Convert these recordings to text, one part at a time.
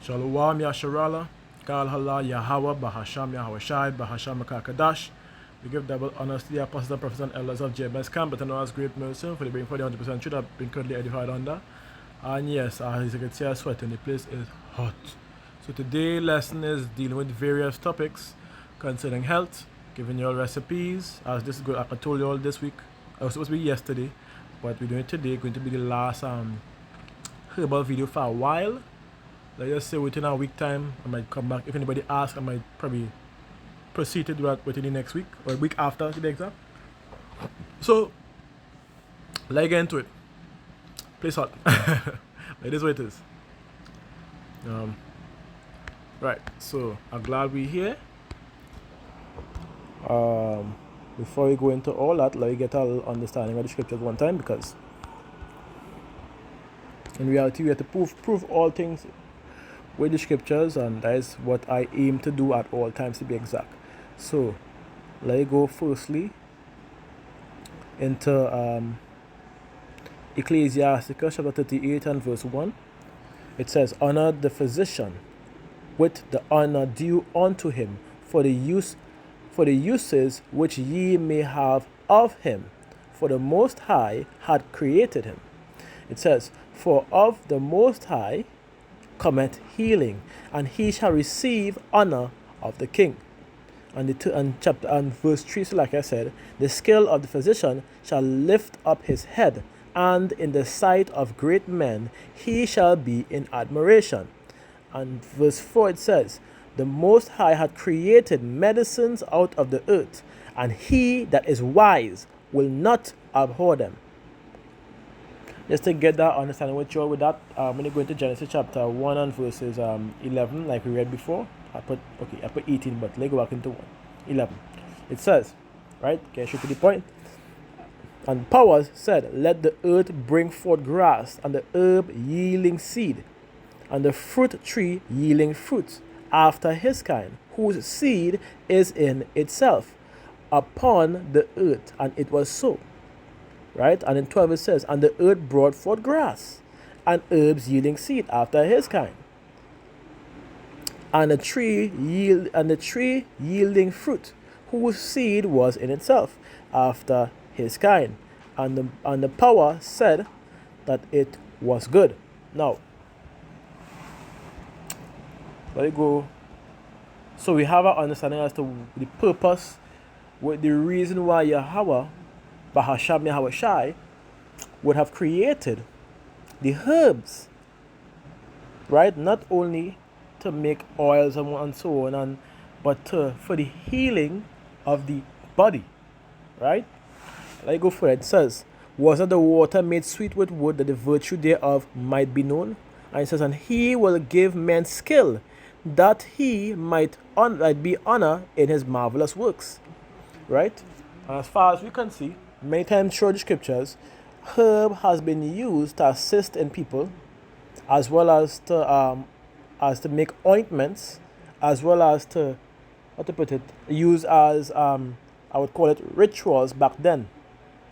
Shalom Yasharala, Kal Hala Yahweh, Bahasham Yahweh Shai, Bahasham Makakadash. We give double honors to the apostles and prophets and elders of JMS Camp, but know as great mercy for the being for the 100% truth have been currently edified under. And yes, as you can see, I sweat and the place is hot. So today's lesson is dealing with various topics concerning health, giving you all recipes. As this is good, I told you all this week. It was supposed to be yesterday, but we're doing it today. Going to be the last herbal video for a while. Let's just say within a week time, I might come back. If anybody asks, I might probably proceed to do that within the next week or a week after to be exact. So, let's get into it. Place hot. It is what it is. Right, so I'm glad we're here. Before we go into all that, let me get a little understanding of the scriptures one time, because in reality we have to prove all things with the scriptures, and that is what I aim to do at all times, to be exact. So let me go firstly into Ecclesiasticus chapter 38 and verse 1. It says, honor the physician with the honor due unto him for the uses which ye may have of him, for the Most High had created him. It says, for of the Most High cometh healing, and he shall receive honor of the king. And chapter and verse 3, so like I said, the skill of the physician shall lift up his head, and in the sight of great men he shall be in admiration. And verse 4 it says, the Most High had created medicines out of the earth, and he that is wise will not abhor them. Just to get that understanding with you all with that, I'm going to go into Genesis chapter 1 and verses 11, like we read before. I put 18, but let's go back into 11. It says, right, get straight to the point. And Powers said, let the earth bring forth grass, and the herb yielding seed, and the fruit tree yielding fruit, after his kind, whose seed is in itself, upon the earth. And it was so. Right? And in 12 it says, and the earth brought forth grass, and herbs yielding seed after his kind, and the tree yielding fruit, whose seed was in itself after his kind. And the power said that it was good. Now, let it go. So we have an understanding as to the purpose, with the reason why Yahweh, Bahasham Yahweh Shai, would have created the herbs, right? Not only to make oils and so on, but for the healing of the body, right? Let me go for it. It says, was not the water made sweet with wood, that the virtue thereof might be known? And it says, and he will give men skill, that he might be honor in his marvelous works, right? And as far as we can see, many times through the scriptures, herb has been used to assist in people, as well as to make ointments, as well as to, how to put it, use as I would call it rituals back then,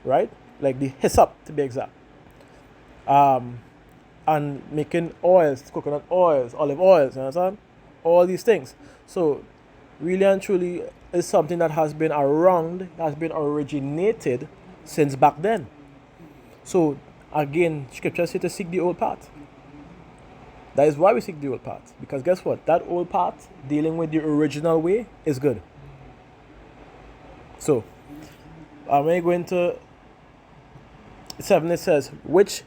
right? Like the hyssop, to be exact, and making oils, coconut oils, olive oils, you understand? All these things. So really and truly is something that has been around, has been originated since back then. So again, scripture says to seek the old path. That is why we seek the old path, because guess what? That old path, dealing with the original way, is good. So I'm going to go into 7. It says, which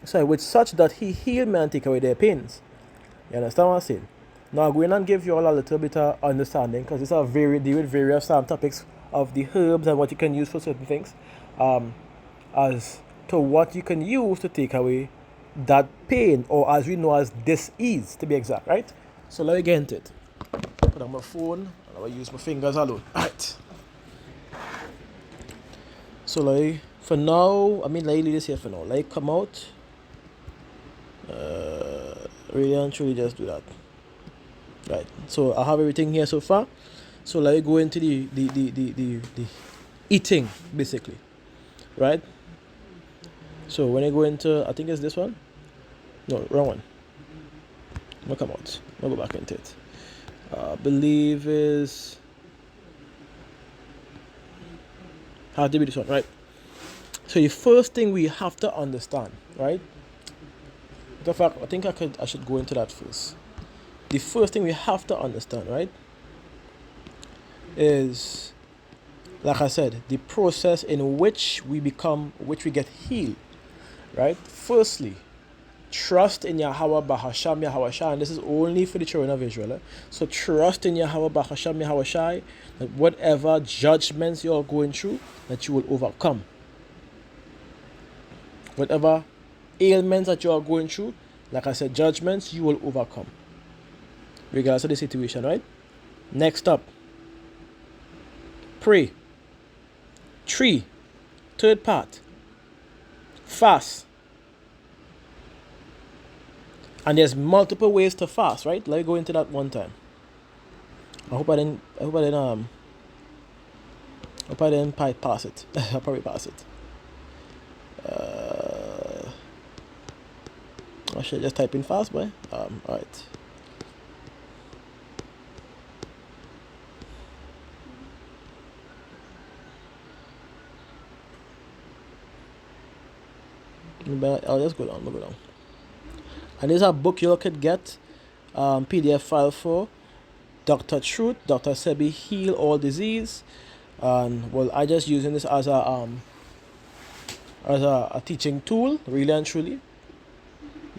such that he heal men and take away their pains. You understand what I'm saying? Now I'm going to give you all a little bit of understanding, because these are deal with various topics of the herbs and what you can use for certain things, as to what you can use to take away that pain, or as we know as dis-ease, to be exact, right? So let me get into it. Put on my phone and I will use my fingers alone. Alright. So like for now, let me leave this here for now. Like come out. Really and truly just do that. Right. So I have everything here so far. So let me go into the eating, basically. Right? So when I go into, I think it's this one. No, wrong one. We'll come out. We'll go back into it. Believe is how to be this one, right? So the first thing we have to understand, right? In fact, I think I should go into that first. The first thing we have to understand, right, is, like I said, the process in which we get healed, right? Firstly, trust in Yahweh Bahasham Yahweh Shai, and this is only for the children of Israel. So trust in Yahweh Bahasham Yahweh Shai, that whatever judgments you are going through, that you will overcome. Whatever ailments that you are going through, like I said, judgments, you will overcome, regardless of the situation, right? Next up, pray. 3, third part, fast. And there's multiple ways to fast, right? Let me go into that one time. I hope I didn't pass it. I'll probably pass it. I should just type in fast, boy. Alright. I'll just go down. And there's a book you could get, PDF file for Dr. Truth, Dr. Sebi Heal All Disease. And well, I just using this as a teaching tool, really and truly,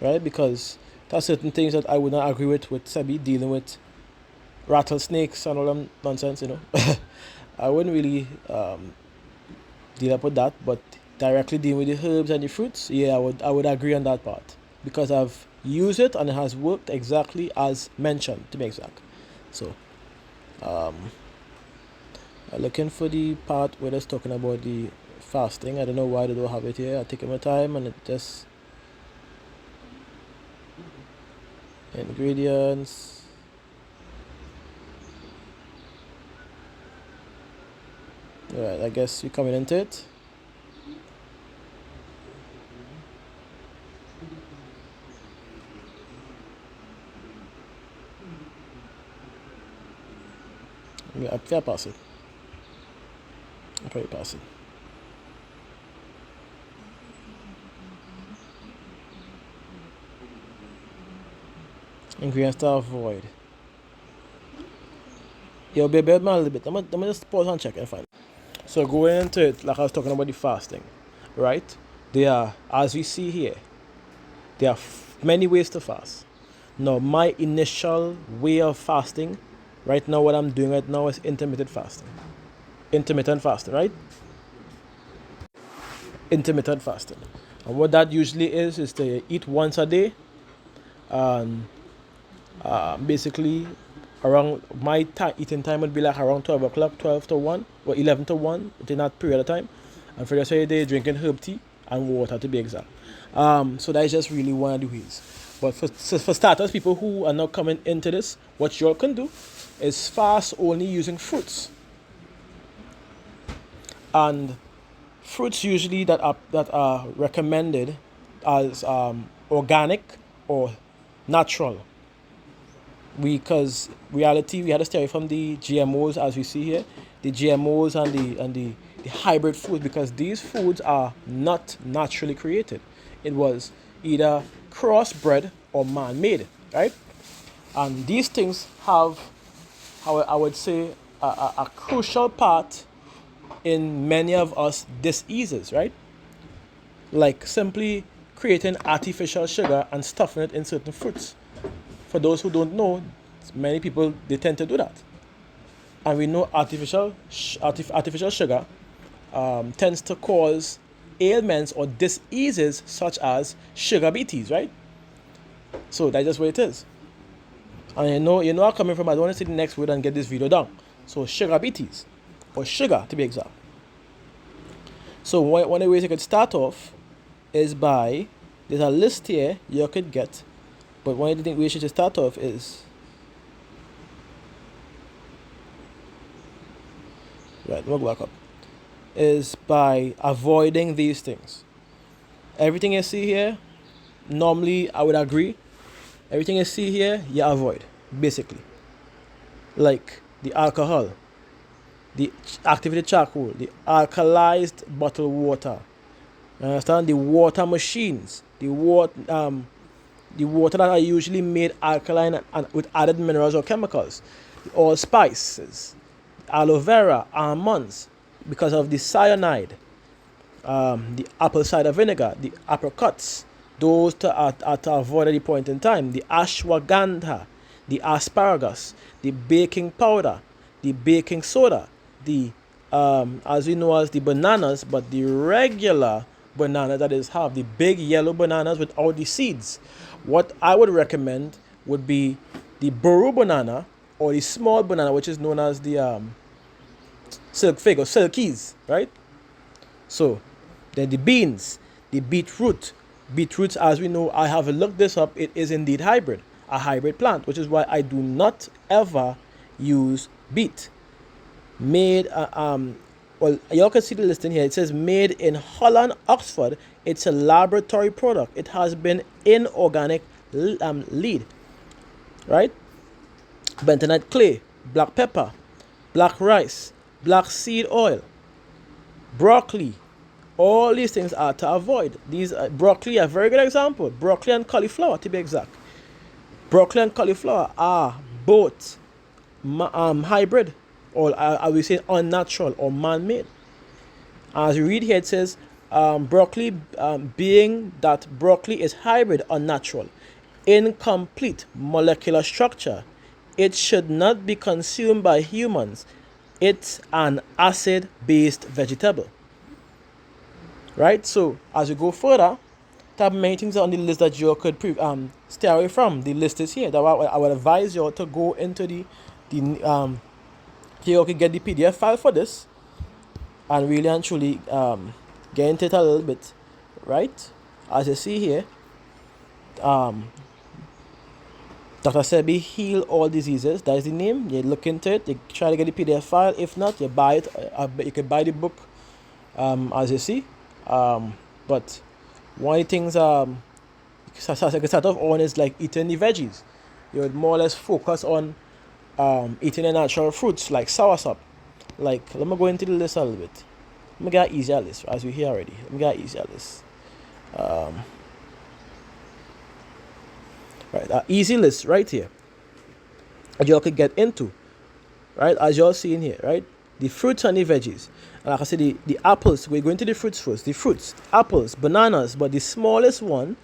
right? Because there's certain things that I would not agree with Sebi, dealing with rattlesnakes and all them nonsense, you know. I wouldn't really deal up with that, but directly dealing with the herbs and the fruits, yeah, I would agree on that part, because I've used it and it has worked exactly as mentioned, to be exact. So I'm looking for the part where it's talking about the fasting. I don't know why they don't have it here. I take my time and it just ingredients. Alright, I guess we're coming into it. Yeah, I'll pass it. I'll probably pass it. Ingredients to avoid. Yo, baby, a little bit. I'm gonna just pause and check and find. So going into it, like I was talking about the fasting, right? There are, as we see here, there are many ways to fast. Now, my initial way of fasting, right now, what I'm doing right now is intermittent fasting. Intermittent fasting, right? Intermittent fasting. And what that usually is to eat once a day. And basically, around my eating time would be like around 12 o'clock, 12 to 1, or 11 to 1, within that period of time. And for the rest of the day, drinking herb tea and water, to be exact. So that is just really one of the ways. But for starters, people who are not coming into this, what you all can do is fast only using fruits. And fruits usually that are recommended as organic or natural. Because reality, we had to stay away from the GMOs, as we see here, the GMOs and the hybrid foods, because these foods are not naturally created. It was either crossbred or man-made, right? And these things have, how I would say, a crucial part in many of us diseases, right? Like simply creating artificial sugar and stuffing it in certain fruits. For those who don't know, many people, they tend to do that. And we know artificial sugar tends to cause ailments or diseases such as sugar beeties, right? So that's just what it is. And you know I'm coming from, I don't want to say the next word and get this video done. So sugar beeties, or sugar to be exact. So one of the ways you could start off is by, there's a list here you could get, but one of the ways you should start off is, right, we'll go back up, is by avoiding these things. Everything you see here, normally I would agree, Everything you see here, you avoid, basically. Like the alcohol, the activated charcoal, the alkalized bottled water. You understand? The water machines, the water that are usually made alkaline and with added minerals or chemicals, all spices, aloe vera, almonds, because of the cyanide, the apple cider vinegar, the apricots, those are to avoid at the point in time, the ashwagandha, the asparagus, the baking powder, the baking soda, the as we know as the bananas, but the regular banana, that is have the big yellow bananas without the seeds. What I would recommend would be the burro banana or the small banana, which is known as the silk fig or silkies, right? So then the beans, the beetroot. Beetroots, as we know, I have looked this up, it is indeed a hybrid plant, which is why I do not ever use beet. Made, well, y'all can see the listing here. It says made in Holland, Oxford. It's a laboratory product. It has been inorganic lead, right? Bentonite clay, black pepper, black rice, black seed oil, broccoli. All these things are to avoid. These broccoli are a very good example. Broccoli and cauliflower, to be exact. Broccoli and cauliflower are both hybrid, or I will say unnatural or man-made. As you read here, it says broccoli, being that broccoli is hybrid, unnatural, incomplete molecular structure, it should not be consumed by humans. It's an acid-based vegetable. Right? So as you go further, there are many things on the list that you could stay away from. The list is here. That I would advise you to go into the here you can get the PDF file for this and really and truly get into it a little bit, right? As you see here, Dr. Sebi Heal All Diseases. That is the name. You look into it. You try to get the PDF file. If not, you buy it. You can buy the book, as you see. But one of the things you can start off on is like eating the veggies. You would more or less focus on eating the natural fruits like soursop. Like, let me go into the list a little bit. Let me get an easier list, as we hear already. Let me get an easier list. Right, an easy list right here that y'all could get into, right? As y'all seeing here, right? The fruits and the veggies. And like I said, the apples, we're going to the fruits first. The fruits, apples, bananas, but the smallest one,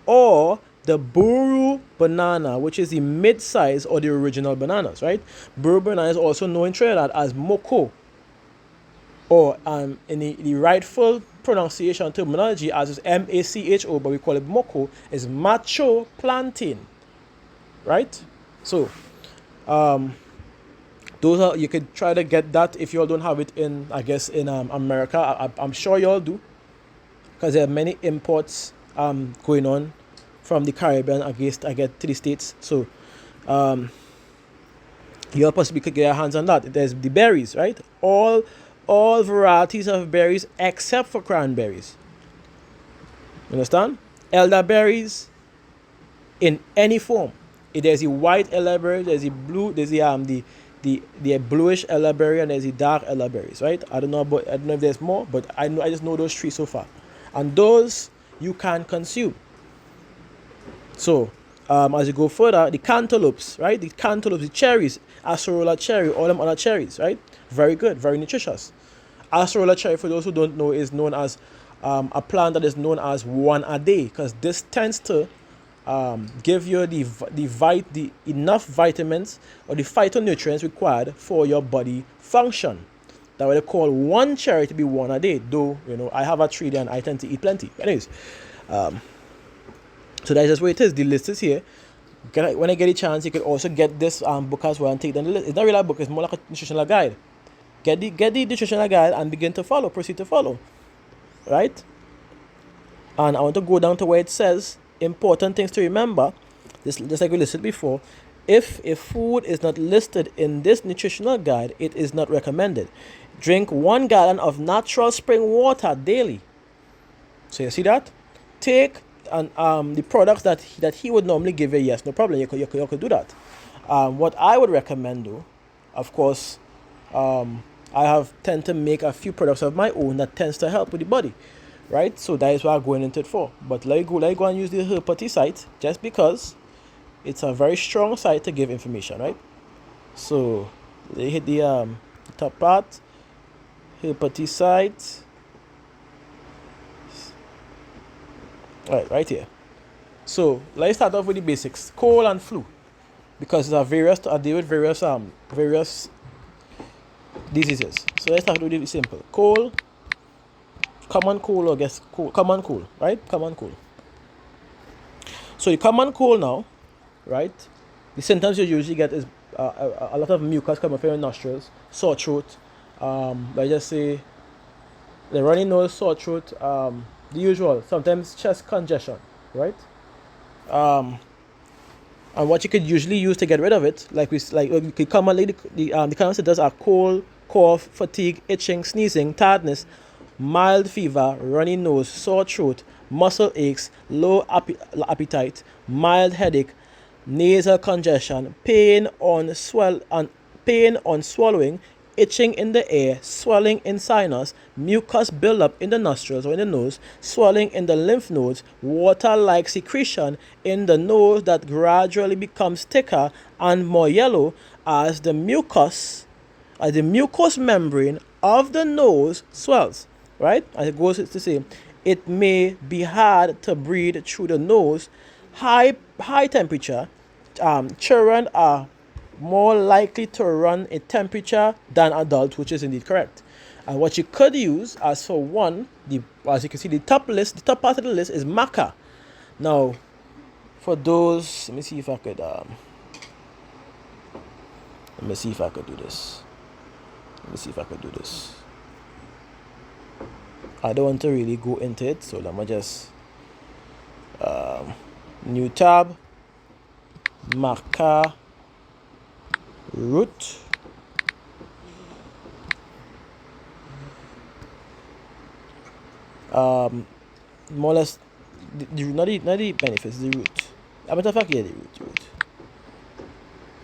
or the burro banana, which is the mid-size or the original bananas, right? Burro banana is also known in Trinidad as moko, or in the rightful pronunciation terminology as is M-A-C-H-O, but we call it moko, is macho plantain, right? So, those are, you could try to get that if you all don't have it in, I guess, in America. I'm sure you all do, because there are many imports going on from the Caribbean to the States. So you all possibly could get your hands on that. There's the berries, right? All varieties of berries except for cranberries. You understand? Elderberries in any form. There's the white elderberry, there's the blue, there's the bluish elderberry, and there's the dark elderberries, right? I don't know if there's more, but I just know those three so far, and those you can consume. So as you go further, the cantaloupes, right? The cantaloupes, the cherries, acerola cherry, all them other cherries, right? Very good, very nutritious. Acerola cherry, for those who don't know, is known as a plant that is known as one a day, because this tends to give you the enough vitamins or the phytonutrients required for your body function. That what they call one cherry to be one a day. Though, I have a tree there and I tend to eat plenty. Anyways, so that's just what it is. The list is here. When I get a chance, you can also get this book as well and take down the list. It's not really a book, it's more like a nutritional guide. Get the nutritional guide and begin to proceed to follow. Right? And I want to go down to where it says important things to remember. Just like we listed before. If a food is not listed in this nutritional guide, it is not recommended. Drink 1 gallon of natural spring water daily. So you see that? Take the products that he would normally give you, yes, no problem, you could do that. What I would recommend though, of course, I tend to make a few products of my own that tends to help with the body, right? So that is what I'm going into it for. But let me go and use the Herb Putty site just because it's a very strong site to give information, right? So they hit the top part, Herb Putty site, right here. So let's start off with the basics: cold and flu, because there are I deal with various diseases. So let's start with the simple: cold, common cold, or guess cold, common cold, right? Common cold. So the common cold now, right? The symptoms you usually get is a lot of mucus coming from your nostrils, sore throat. Let's just say the runny nose, sore throat, the usual. Sometimes chest congestion, right? And what you could usually use to get rid of it, you could commonly the common symptoms are cold, cough, fatigue, itching, sneezing, tiredness, mild fever, runny nose, sore throat, muscle aches, low appetite, mild headache, nasal congestion, pain on swallowing, itching in the ear, swelling in sinus, mucus buildup in the nostrils or in the nose, swelling in the lymph nodes, water-like secretion in the nose that gradually becomes thicker and more yellow as the mucous membrane of the nose swells, right? As it goes to say, it may be hard to breathe through the nose. High temperature, children are more likely to run a temperature than adults, which is indeed correct. And what you could use as for one, as you can see, the top part of the list is maca. Now, for those, let me see if I could do this. I don't want to really go into it, so let me just new tab, maca root. More or less, not the benefits, the root. As a matter of fact, yeah,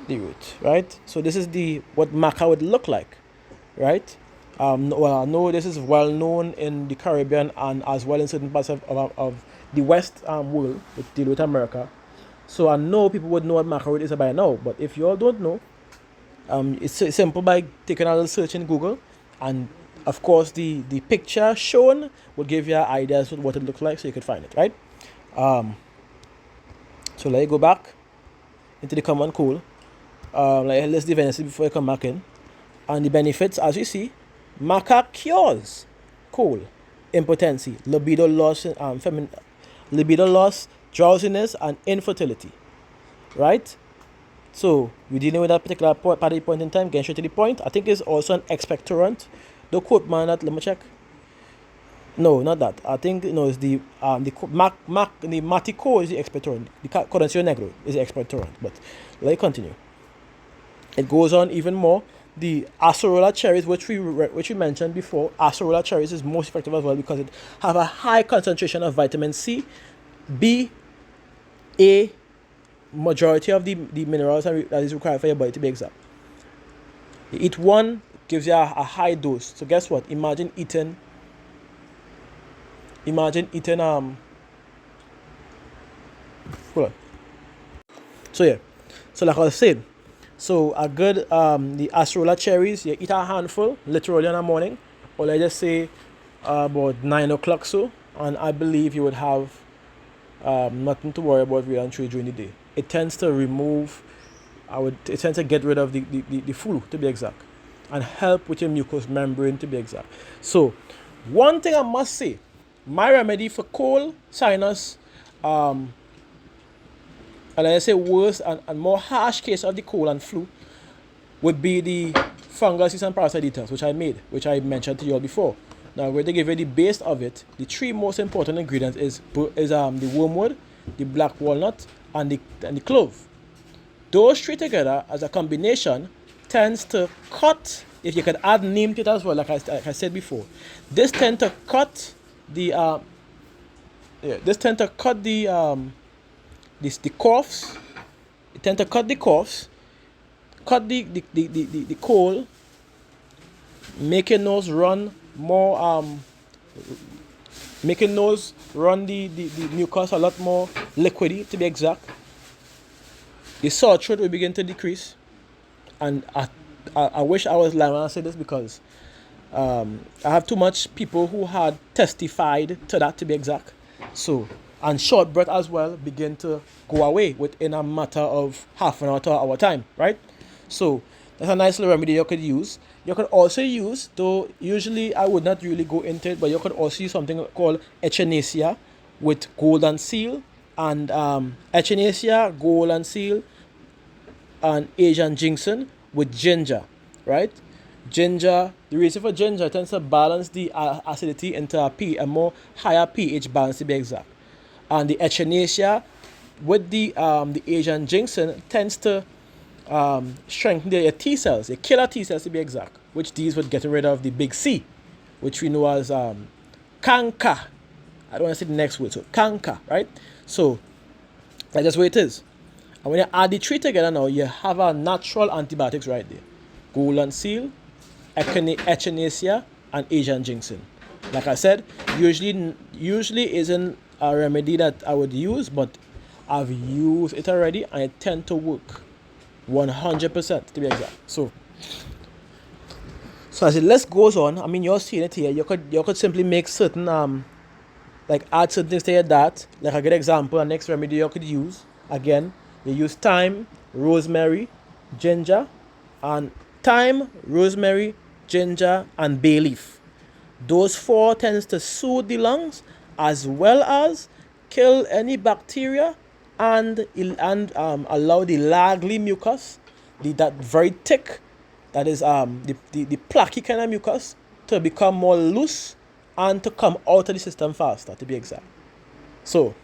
the root, right? So this is what maca would look like, right? Well, I know this is well known in the Caribbean and as well in certain parts of the West world, which deal with America. So I know people would know what maca root is by now, but if you all don't know, it's simple by taking a little search in Google, and of course the picture shown will give you ideas of what it looks like, so you could find it, right? So let me go back into the common cold. Let's do Venice before I come back in. And the benefits, as you see, maca cures cold, impotency, libido loss, drowsiness, and infertility, right? So we're dealing with that particular point in time, getting straight to the point. I think it's also an expectorant. Don't quote man that, let me check. No, not that. I think it's the matico is the expectorant. The Cordencio negro is the expectorant. But let me continue. It goes on even more. The acerola cherries, which we mentioned before, acerola cherries is most effective as well because it have a high concentration of vitamin C, B, A, majority of the minerals that is required for your body to be exact. You eat one, gives you a high dose. So guess what? Imagine eating hold on. So yeah, so like I was saying, so a good the acerola cherries, you eat a handful literally in the morning, or let's just say about 9 o'clock, so, and I believe you would have nothing to worry about really during the day. It tends to get rid of the flu, to be exact, and help with your mucous membrane, to be exact. So one thing I must say, my remedy for cold, sinus, and I say worse and more harsh case of the cold and flu would be the fungus and parasite details, which I mentioned to you all before. Now, where they give you the base of it, the three most important ingredients is the wormwood, the black walnut, and the clove. Those three together as a combination tends to cut. If you could add neem to it as well, like I said before, this tends to cut the this tend to cut the coughs. It tend to cut the coughs, cut the cold, making nose run more making nose run the mucus a lot more liquidy, to be exact. The sore throat will begin to decrease. And I wish I was lying when I say this, because I have too much people who had testified to that, to be exact. So, and short breath as well begin to go away within a matter of half an hour to an hour time, right? So that's a nice little remedy you could use. You could also use, though usually I would not really go into it, but you could also use something called echinacea with golden seal, and echinacea, golden seal, and Asian ginseng with ginger, right? Ginger, the reason for ginger tends to balance the acidity into a more higher pH balance, to be exact. And the echinacea with the Asian ginseng tends to strengthen your T cells, your killer T cells, to be exact, which deals with getting rid of the big C, which we know as canker. I don't want to say the next word, so canker, right? So that's just what it is. And when you add the three together now, you have a natural antibiotics right there. Golden seal, echinacea, and Asian ginseng. Like I said, usually isn't a remedy that I would use, but I've used it already and it tends to work 100%, to be exact. So as the list goes on, I mean, you're seeing it here. You could simply make certain like add certain things to your diet. Like a good example, a next remedy you could use. Again, you use thyme, rosemary, ginger, and thyme, rosemary, ginger, and bay leaf. Those four tends to soothe the lungs as well as kill any bacteria and allow the lagly mucus, that very thick, that is the plaquey kind of mucus, to become more loose and to come out of the system faster, to be exact. So,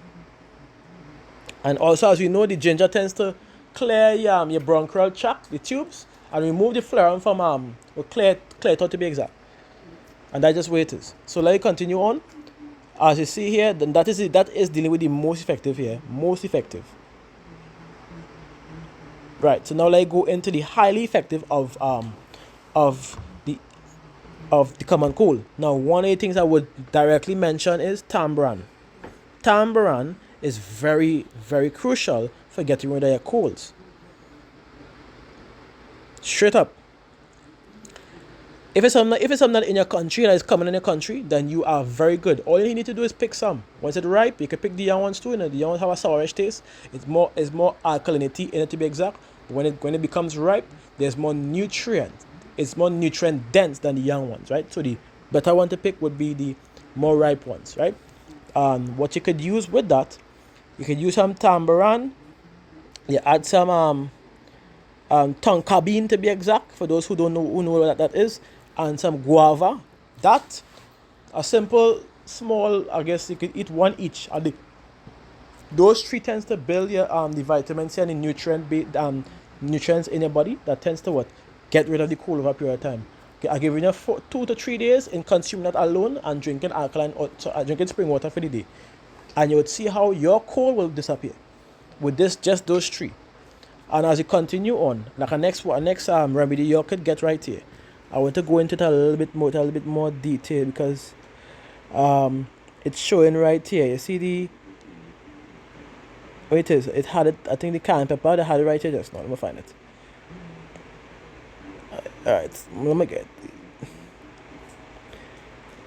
and also, as we know, the ginger tends to clear your bronchial tract, the tubes, and remove the phlegm from or clear it out, to be exact. And that's just where it is. So let me continue on. As you see here, then that is dealing with the most effective here. Most effective. Right. So now let's go into the highly effective of the common cold. Now, one of the things I would directly mention is tamboran. Tamboran is very, very crucial for getting rid of your colds. Straight up. If it's something in your country that is common in your country, then you are very good. All you need to do is pick some. Once it's ripe, you can pick the young ones too. The young ones have a sourish taste. It's more alkalinity in it, to be exact. When it becomes ripe, there's more nutrients. It's more nutrient dense than the young ones, right? So the better one to pick would be the more ripe ones, right? What you could use with that, you could use some tamboran. You add some tonka bean, to be exact, for those who know what that is, and some guava. That, a simple, small, I guess you could eat one each. Those three tends to build your the vitamin C and the nutrients in your body. That tends to get rid of the cold over a period of time. Okay, I give you 2 to 3 days in consuming that alone and drinking drinking spring water for the day, and you would see how your cold will disappear with just those three. And as you continue on, like a next remedy you could get right here. I want to go into it a little bit more detail, because it's showing right here. You see it had it. I think the cayenne pepper, they had it right here just now. Let me find it. Alright, let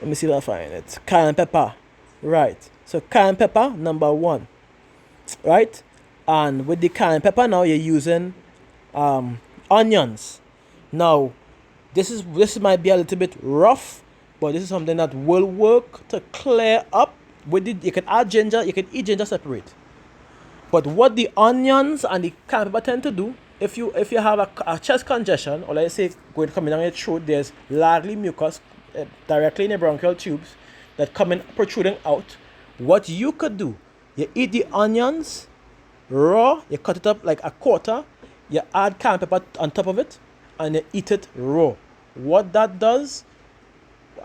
me see if I find it. Cayenne pepper. Right. So cayenne pepper, number 1. Right? And with the cayenne pepper now, you're using onions. Now, this might be a little bit rough, but this is something that will work to clear up. You can add ginger, you can eat ginger separate. But what the onions and the cayenne pepper tend to do, if you have a chest congestion, or let's say coming down your throat, there's largely mucus directly in your bronchial tubes that protruding out. What you could do, you eat the onions raw, you cut it up like a quarter, you add cayenne pepper on top of it, and you eat it raw. What that does,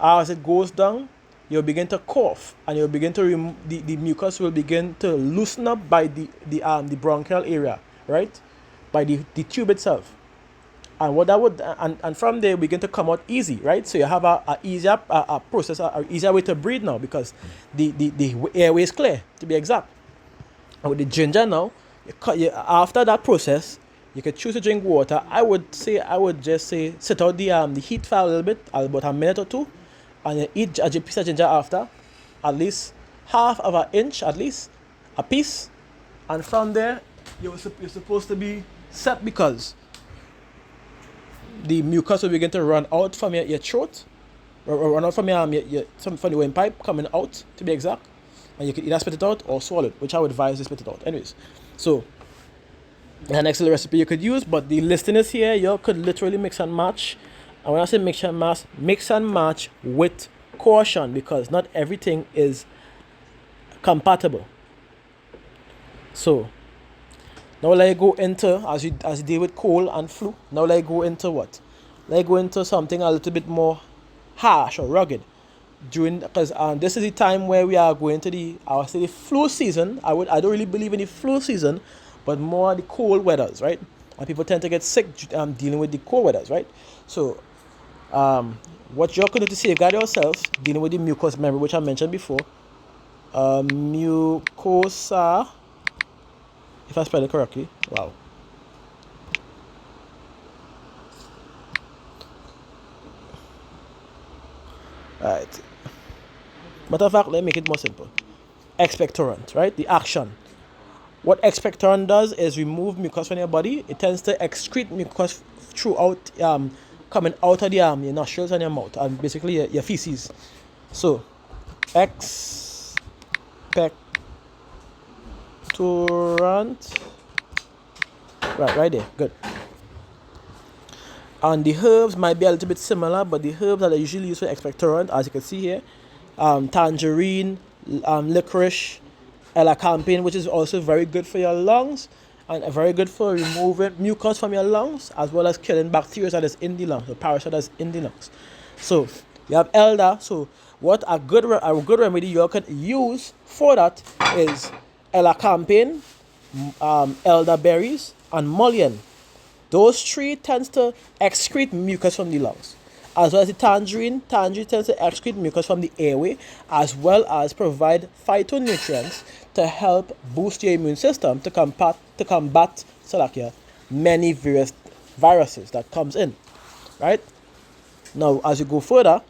as it goes down, you'll begin to cough, and you'll begin to the mucus will begin to loosen up by the bronchial area, right? By the tube itself. And what that would and from there begin to come out easy, right? So you have a easier a process, a easier way to breathe now, because the airway is clear, to be exact. And with the ginger now, after that process, you could choose to drink water. I would just say sit out the heat for a little bit, about a minute or two, and you eat a piece of ginger after, at least half of an inch, at least a piece, and from there you're supposed to be set, because the mucus will begin to run out from your throat, or run out from from the windpipe coming out, to be exact, and you can either spit it out or swallow it, which I would advise you spit it out. Anyways, so an excellent recipe you could use, but the listing is here. You could literally mix and match. And when I say mix and match with caution, because not everything is compatible. So now let's go into, as you deal with cold and flu, now let's go into what? Let's go into something a little bit more harsh or rugged. Because this is the time where we are going to the flu season. I don't really believe in the flu season, but more the cold weathers, right? And people tend to get sick dealing with the cold weathers, right? So what you're going to safeguard yourself dealing with the mucous membrane, which I mentioned before, mucosa, if I spell it correctly. Wow. Alright. Matter of fact, let me make it more simple. Expectorant, right? The action. What expectorant does is remove mucus from your body. It tends to excrete mucus throughout, coming out of your nostrils and your mouth, and basically your feces. So, expectorant. Right there. Good. And the herbs might be a little bit similar, but the herbs that are usually used for expectorant, as you can see here, tangerine, licorice, elecampane, which is also very good for your lungs, and very good for removing mucus from your lungs, as well as killing bacteria that is in the lungs, the parasite that is in the lungs. So you have elder. So what a good remedy you can use for that is elecampane, elderberries, and mullein. Those three tends to excrete mucus from the lungs, as well as the tangerine. Tangerine tends to excrete mucus from the airway, as well as provide phytonutrients to help boost your immune system to combat many various viruses that comes in, right? Now, as you go further,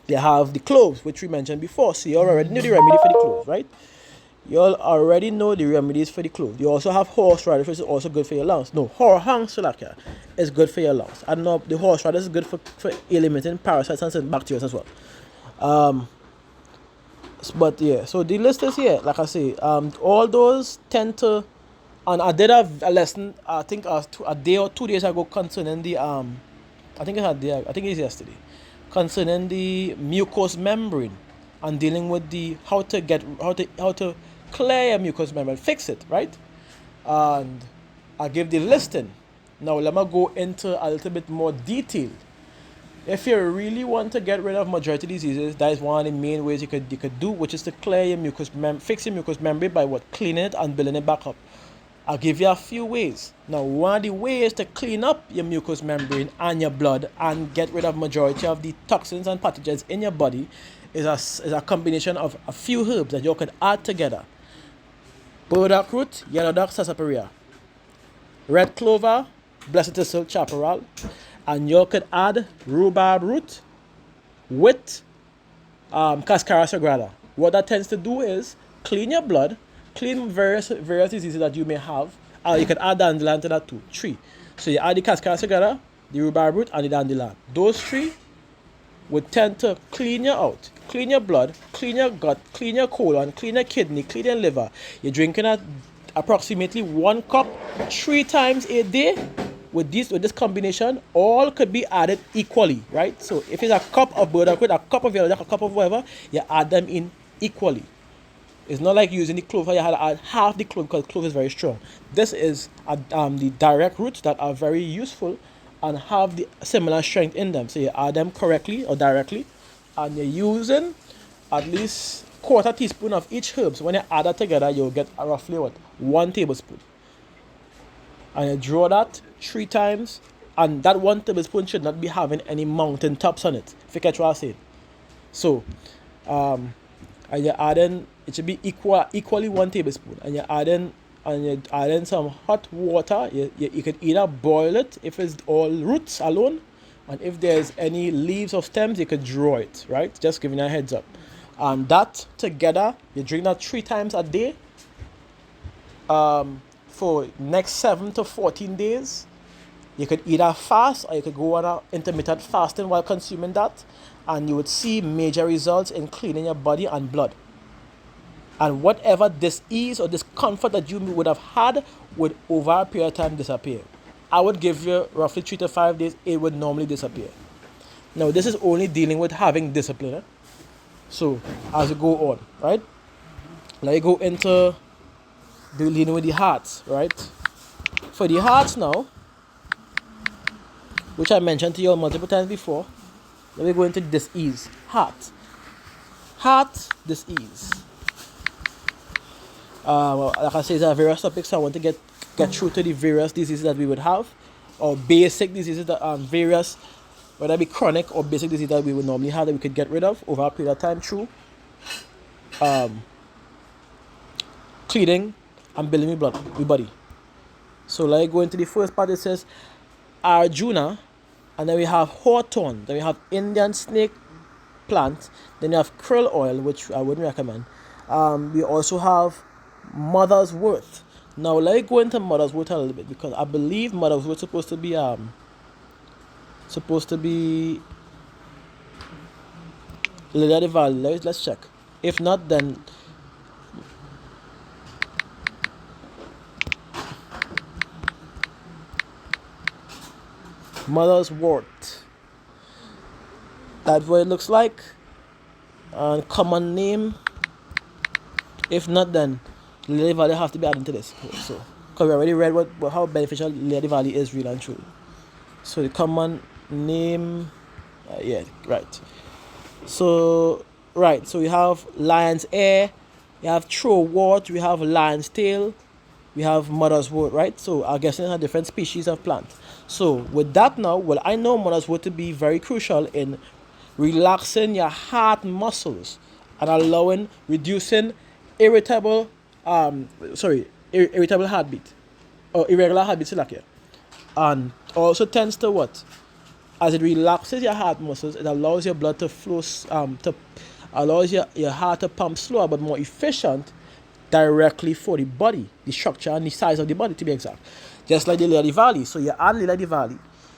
you have the cloves, which we mentioned before. So you already know the remedy for the cloves, right? You all already know the remedies for the clove. You also have horseradish, which is also good for your lungs. No, Salakia is good for your lungs. I know the horseradish is good for eliminating parasites and bacteria as well. But yeah, so the list is here. Like I say, all those tend to, and I did have a lesson, I think a day or 2 days ago, concerning the I think it's yesterday, concerning the mucous membrane, and dealing with the how to clear your mucous membrane, fix it, right? And I give the listing. Now let me go into a little bit more detail. If you really want to get rid of majority diseases, that is one of the main ways you could do, which is to clear your fix your mucous membrane by cleaning it and building it back up. I'll give you a few ways. Now, one of the ways to clean up your mucous membrane and your blood and get rid of majority of the toxins and pathogens in your body is a combination of a few herbs that you can add together. Burdock root, yellow dock, sarsaparilla. Red clover, blessed thistle, chaparral. And you could add rhubarb root with cascara sagrada. What that tends to do is clean your blood, clean various diseases that you may have. You can add dandelion to that too. 3. So you add the cascara sagrada, the rhubarb root, and the dandelion. Those 3 would tend to clean you out, clean your blood, clean your gut, clean your colon, clean your kidney, clean your liver. You're drinking approximately 1 cup 3 times a day. With this combination, all could be added equally, right? So if it's a cup of burdock root, a cup of yellow, a cup of whatever, you add them in equally. It's not like using the clove. You have to add half the clove because clove is very strong. This is the direct roots that are very useful and have the similar strength in them. So you add them correctly or directly, and you're using at least quarter teaspoon of each herb. So when you add that together, you'll get roughly what? 1 tablespoon. And you draw that 3 times, and that 1 tablespoon should not be having any mountain tops on it, if you catch what I'm saying. So, and you're adding, it should be equally 1 tablespoon, and you're adding some hot water. You could either boil it if it's all roots alone, and if there's any leaves or stems, you could draw it, right? Just giving you a heads up. And that together, you drink that 3 times a day for next 7 to 14 days. You could either fast or you could go on an intermittent fasting while consuming that, and you would see major results in cleaning your body and blood. And whatever dis-ease or discomfort that you would have had would over a period of time disappear. I would give you roughly 3 to 5 days, it would normally disappear. Now this is only dealing with having discipline. So as you go on, right? Now you go into dealing with the hearts, right? For the hearts now, which I mentioned to you multiple times before, let me go into dis-ease. Heart dis-ease. Like I said, there are various topics, so I want to get through to the various diseases that we would have, or basic diseases that are various, whether it be chronic or basic diseases that we would normally have that we could get rid of over a period of time through cleaning and building your body. So like go into the first part, it says Arjuna, and then we have hawthorn, then we have Indian snake plant, then you have krill oil, which I wouldn't recommend. We also have mother's worth. Now let me go into mother's worth a little bit, because I believe mother's worth supposed to be Lily of the Valley. Let's check. If not, then mother's wort. That's what it looks like. And common name. If not, then Lily Valley have to be added to this. So, because we already read how beneficial Lily Valley is, really and truly. So the common name, yeah, right. So right, so we have lion's ear, we have trowort, we have lion's tail, we have mother's wort, right? So I guess it's a different species of plant. So with that now, well, I know mother's wort to be very crucial in relaxing your heart muscles and reducing irritable heartbeat or irregular heartbeat, like here. And also tends to what? As it relaxes your heart muscles, it allows your blood to flow, allows your heart to pump slower but more efficient directly for the body, the structure and the size of the body, to be exact. Just like the Lily of the Valley. So you add Lily of the Valley,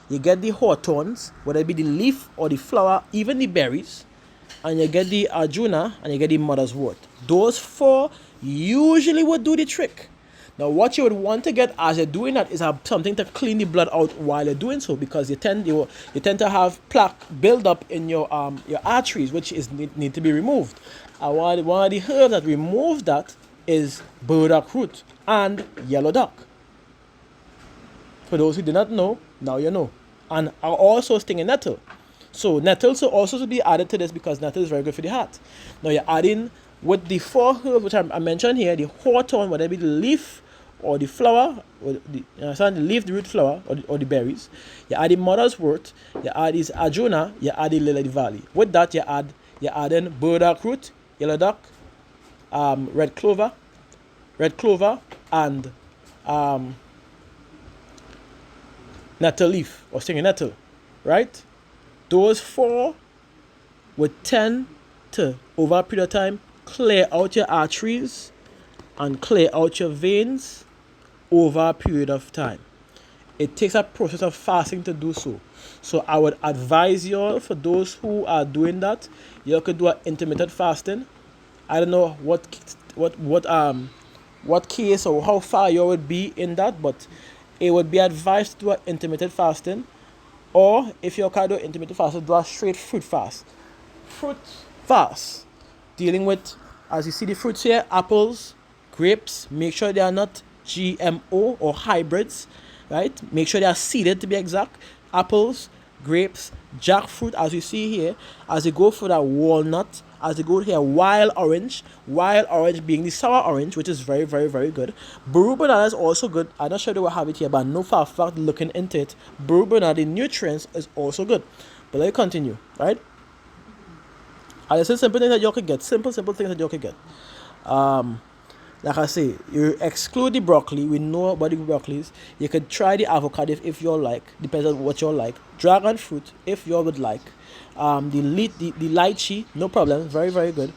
you get the hawthorns, whether it be the leaf or the flower, even the berries, and you get the Arjuna and you get the mother's wort. Those 4 usually would do the trick. Now what you would want to get as you're doing that is something to clean the blood out while you're doing so, because you tend to have plaque build up in your arteries, which need to be removed. And one of the herbs that remove that is burdock root and yellow dock. For those who do not know, now you know. And also stinging nettle. So nettle also should be added to this, because nettle is very good for the heart. Now you're adding with the 4 herbs which I mentioned here, the hawthorn, whether it be the leaf or the flower, or the leaf, the root, flower, or the berries. You add the mother's wort, you add this Arjuna, you add the Lily of the Valley. With that, you add in burdock root, yellow dock, red clover, and nettle leaf or stinging nettle, right? Those 4 would tend to, over a period of time, clear out your arteries and clear out your veins over a period of time. It takes a process of fasting to do so. So I would advise you all, for those who are doing that, you could do an intermittent fasting. I don't know what case or how far you would be in that, but it would be advised to do an intermittent fasting. Or if you can't do intermittent fasting, do a straight fruit fast. Fruit fast, dealing with, as you see the fruits here, apples, grapes. Make sure they are not GMO or hybrids, right? Make sure they are seeded, to be exact. Apples, grapes, jackfruit, as you see here. As you go for that walnut as they go here, wild orange being the sour orange, which is very, very, very good. Brew banana is also good. I'm not sure they will have it here, but no for a fact looking into it. Brew banana, the nutrients is also good. But let me continue, right? And this is simple things that you can get. Simple things that you can get. Like I say, you exclude the broccoli. We know about the broccolis. You could try the avocado if you like. Depends on what you like. Dragon fruit if you would like. The lychee, no problem. Very, very good.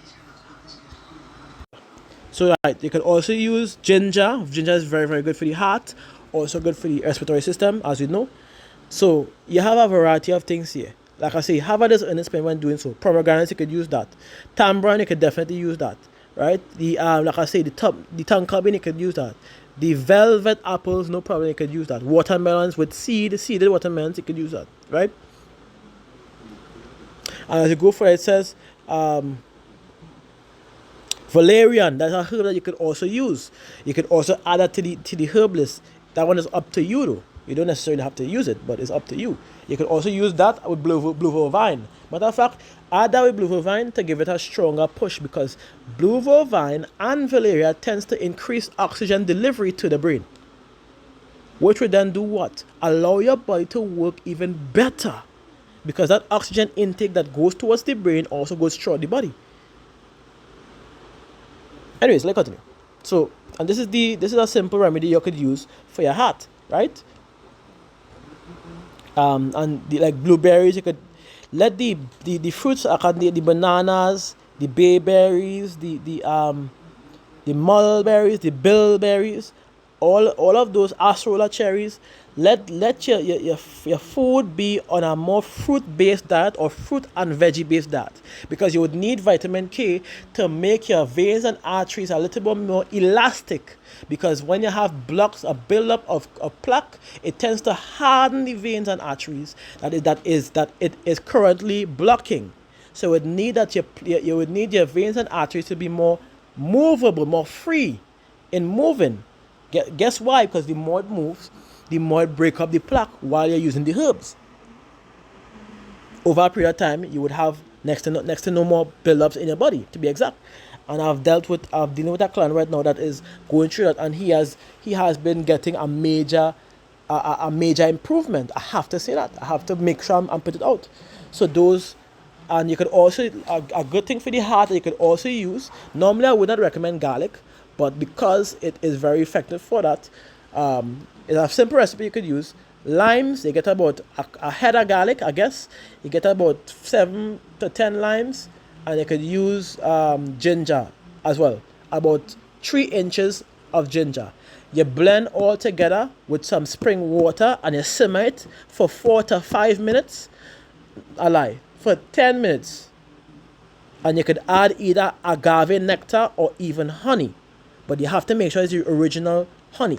So right, you can also use ginger. Ginger is very, very good for the heart. Also good for the respiratory system, as we know. So you have a variety of things here. Like I say, have others in Spain when doing so. Pomegranates, you could use that. Tamarind, you could definitely use that. Right? The like I say, the tongue cabin, you could use that. The velvet apples, no problem, you could use that. Watermelons with seeded watermelons, you could use that. Right? And as you go for it, it says valerian. That's a herb that you could also use. You could also add that to the herb list. That one is up to you though. You don't necessarily have to use it, but it's up to you. You can also use that with blue vine. Matter of fact, add that with blue vine to give it a stronger push, because blue vine and valeria tends to increase oxygen delivery to the brain, which would then do what? Allow your body to work even better, because that oxygen intake that goes towards the brain also goes throughout the body. Anyways, let's continue. So, and this is a simple remedy you could use for your heart, right? And like blueberries, you could let the fruits, the bananas, the bayberries, the mulberries, the bilberries, all of those acerola cherries. Let your food be on a more fruit-based diet or fruit and veggie-based diet, because you would need vitamin K to make your veins and arteries a little bit more elastic, because when you have blocks, a buildup of plaque, it tends to harden the veins and arteries that it is currently blocking. So it need that you would need your veins and arteries to be more movable, more free in moving. Guess why? Because the more it moves, the more it break up the plaque while you're using the herbs. Over a period of time, you would have next to no more buildups in your body, to be exact. And I'm dealing with a client right now that is going through that, and he has been getting a major improvement. I have to say that. I have to make sure and put it out. So those, and you could also, a good thing for the heart that you could also use. Normally I would not recommend garlic, but because it is very effective for that, it's a simple recipe you could use. Limes, you get about a head of garlic, I guess. You get about 7 to 10 limes, and you could use ginger as well. About 3 inches of ginger. You blend all together with some spring water, and you simmer it for 4 to 5 minutes. For 10 minutes. And you could add either agave nectar or even honey. But you have to make sure it's the original honey.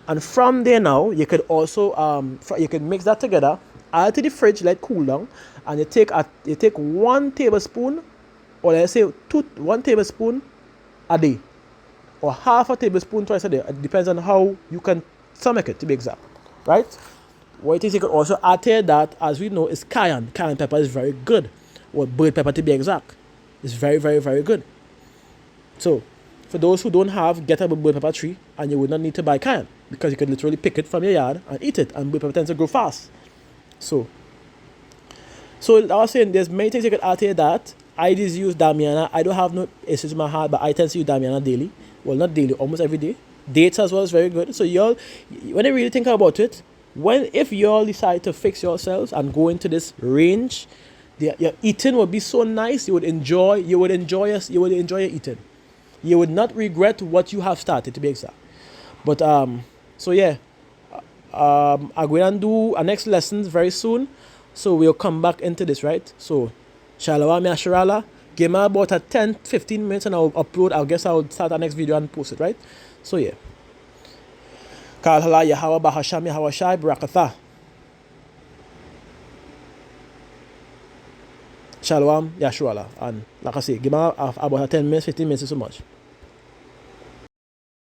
And from there now, you could also you can mix that together, add it to the fridge, let it cool down, and you take 1 tablespoon, or let's say 1 tablespoon a day, or half a tablespoon twice a day. It depends on how you can stomach it, to be exact, right? What it is you could also add to that, as we know, is cayenne. Cayenne pepper is very good, or bird pepper to be exact. It's very, very, very good. So, for those who don't have, get a bird pepper tree, and you would not need to buy cayenne, because you could literally pick it from your yard and eat it, and bird pepper tends to grow fast. So I was saying, there's many things you could add to that. I just use Damiana. I don't have no issues in my heart, but I tend to use Damiana daily. Well, not daily, almost every day. Dates as well is very good. So y'all, when you really think about it, if y'all decide to fix yourselves and go into this range, your eating would be so nice. You would enjoy your eating. You would not regret what you have started, to be exact. But so yeah, I'm going to do a next lessons very soon. So we'll come back into this, right? So Shalom Yasharala. Give me about 10-15 minutes and I'll upload. I guess I'll start our next video and post it, right? So yeah. Kalhala Yahawa Bahasham Yahawa Shai Barakatha. Shalom Yasharala. And like I say, give me about 10 minutes, 15 minutes, so much.